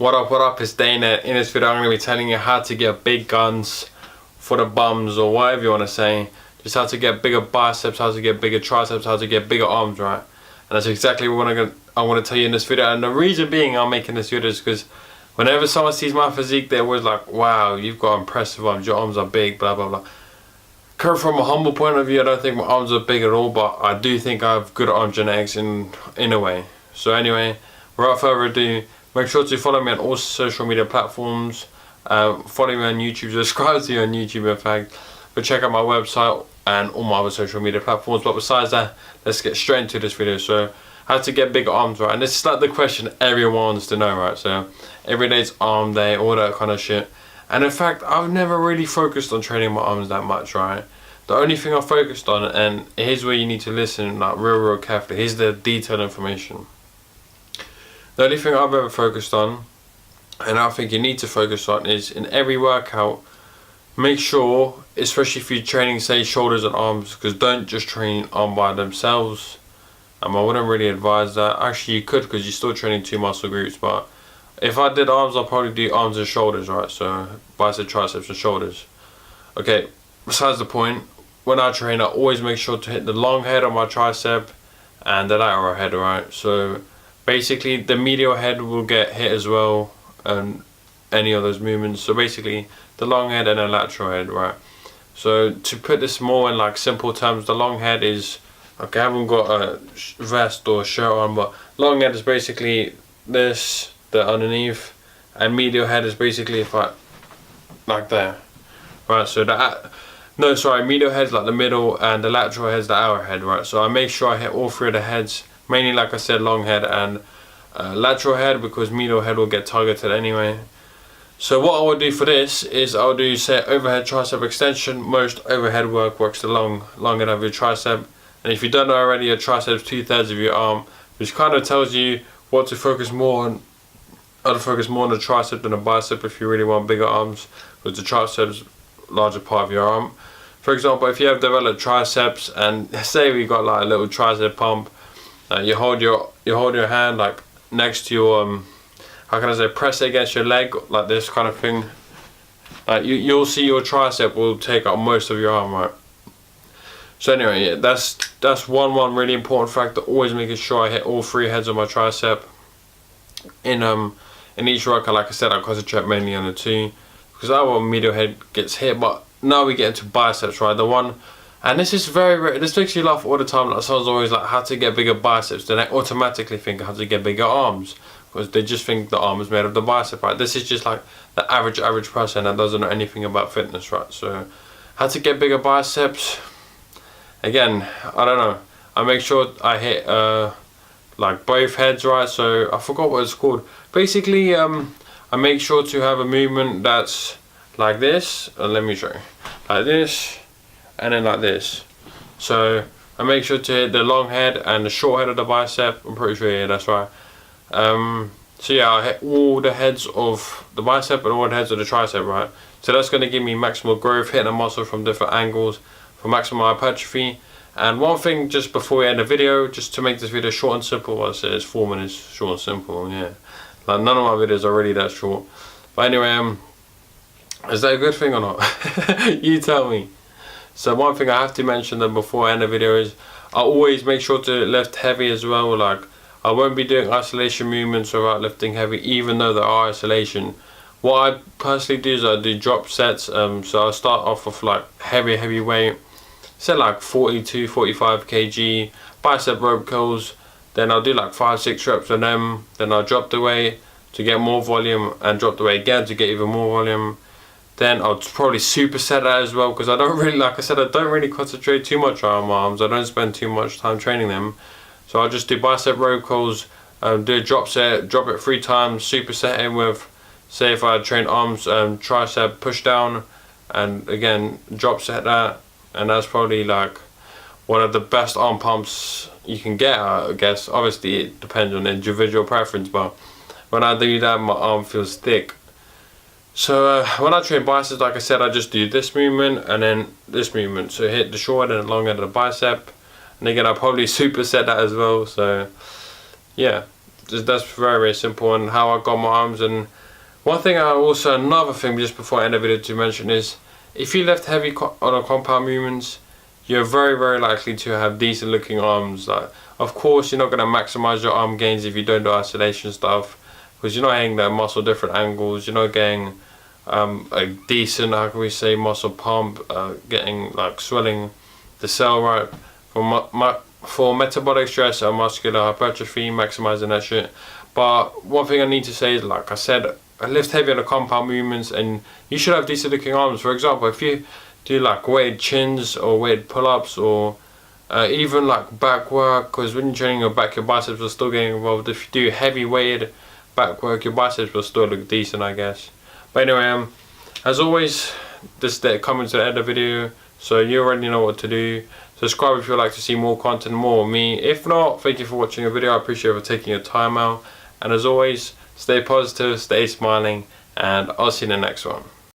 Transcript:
What up, it's Dane. In this video I'm going to be telling you how to get big guns for the bums, or whatever you want to say. Just how to get bigger biceps, how to get bigger triceps, how to get bigger arms, right? And that's exactly what I want to tell you in this video. And the reason being I'm making this video is because whenever someone sees my physique, they're always like, wow, you've got impressive arms, your arms are big, blah blah blah. Coming from a humble point of view, I don't think my arms are big at all, but I do think I have good arm genetics in a way. So anyway, without further ado, make sure to follow me on all social media platforms. Follow me on YouTube, subscribe to me on YouTube in fact, but check out my website and all my other social media platforms. But besides that, let's get straight into this video. So how to get bigger arms, right? And this is like the question everyone wants to know, right? So every day's arm day, all that kind of shit. And in fact, I've never really focused on training my arms that much, right? The only thing I focused on, and here's where you need to listen like real carefully, here's the detailed information. The only thing I've ever focused on, and I think you need to focus on, is in every workout, make sure, especially if you're training say shoulders and arms, because don't just train arm by themselves. I wouldn't really advise that. Actually you could, because you're still training two muscle groups, but if I did arms, I'll probably do arms and shoulders, right? So bicep, triceps and shoulders. Okay, besides the point, when I train I always make sure to hit the long head on my tricep and the lateral head, right? So basically the medial head will get hit as well, and any of those movements. So basically the long head and the lateral head, right? So to put this more in like simple terms, the long head is, okay, I haven't got a vest or shirt on, but long head is basically this, the underneath, and medial head is basically if I like there, right? So medial head's like the middle and the lateral head's the outer head, right? So I make sure I hit all three of the heads, mainly like I said, long head and lateral head, because medial head will get targeted anyway. So what I will do for this is I'll do say overhead tricep extension. Most overhead work works the long end of your tricep, and if you don't know already, your triceps 2/3 of your arm, which kind of tells you what to focus more on. I'd focus more on the tricep than the bicep if you really want bigger arms, because the triceps larger part of your arm. For example, if you have developed triceps and say we got like a little tricep pump, you hold your hand like next to your how can I say, press it against your leg like this kind of thing. You'll see your tricep will take up most of your arm, right? So anyway, yeah, that's one really important factor. Always making sure I hit all three heads of my tricep. In each workout, like I said, I concentrate mainly on the two, because our medial head gets hit. But now we get into biceps, right? The one, and this is this makes you laugh all the time. Like someone's always like, how to get bigger biceps, then they automatically think how to get bigger arms, because they just think the arm is made of the bicep, right? This is just like the average person that doesn't know anything about fitness, right? So how to get bigger biceps, again, I don't know, I make sure I hit like both heads, right? So I forgot what it's called. Basically I make sure to have a movement that's like this, let me show you, like this and then like this. So I make sure to hit the long head and the short head of the bicep. I'm pretty sure, yeah, that's right. So yeah, I hit all the heads of the bicep and all the heads of the tricep, right? So that's going to give me maximal growth, hitting the muscle from different angles for maximal hypertrophy. And one thing just before we end the video, just to make this video short and simple, I said it's 4 minutes, short and simple, yeah. Like none of my videos are really that short. But anyway, is that a good thing or not? You tell me. So one thing I have to mention then before I end the video is I always make sure to lift heavy as well. Like I won't be doing isolation movements without lifting heavy, even though there are isolation. What I personally do is I do drop sets. So I start off with like heavy weight, say like 42, 45 kg, bicep rope curls. Then I'll do like 5-6 reps on them. Then I'll drop the weight to get more volume and drop the weight again to get even more volume. Then I'll probably superset that as well, because I don't really, like I said, I don't really concentrate too much on my arms. I don't spend too much time training them. So I'll just do bicep row curls, do a drop set, drop it 3 times, superset it with, say if I train arms, tricep push down, and again drop set that, and that's probably like one of the best arm pumps you can get, I guess. Obviously it depends on individual preference, but when I do that my arm feels thick. So when I train biceps, like I said, I just do this movement and then this movement. So hit the short and the long end of the bicep, and again I'll probably superset that as well. So yeah, that's very, very simple, and how I got my arms. And one thing another thing just before I end the video to mention is, if you lift heavy on a compound movements, you're very, very likely to have decent looking arms. Like, of course, you're not going to maximize your arm gains if you don't do isolation stuff, because you're not hitting that muscle different angles, you're not getting a decent, how can we say, muscle pump, getting like swelling the cell right for metabolic stress and muscular hypertrophy, maximizing that shit. But one thing I need to say is, like I said, I lift heavy on the compound movements, and you should have decent looking arms. For example, if you do like weighted chins or weighted pull-ups, or even like back work, because when you're training your back, your biceps will still getting involved. If you do heavy weighted back work, your biceps will still look decent, I guess. But anyway, as always, this is coming to the end of the video, so you already know what to do. Subscribe if you'd like to see more content, more of me. If not, thank you for watching the video. I appreciate you for taking your time out. And as always, stay positive, stay smiling, and I'll see you in the next one.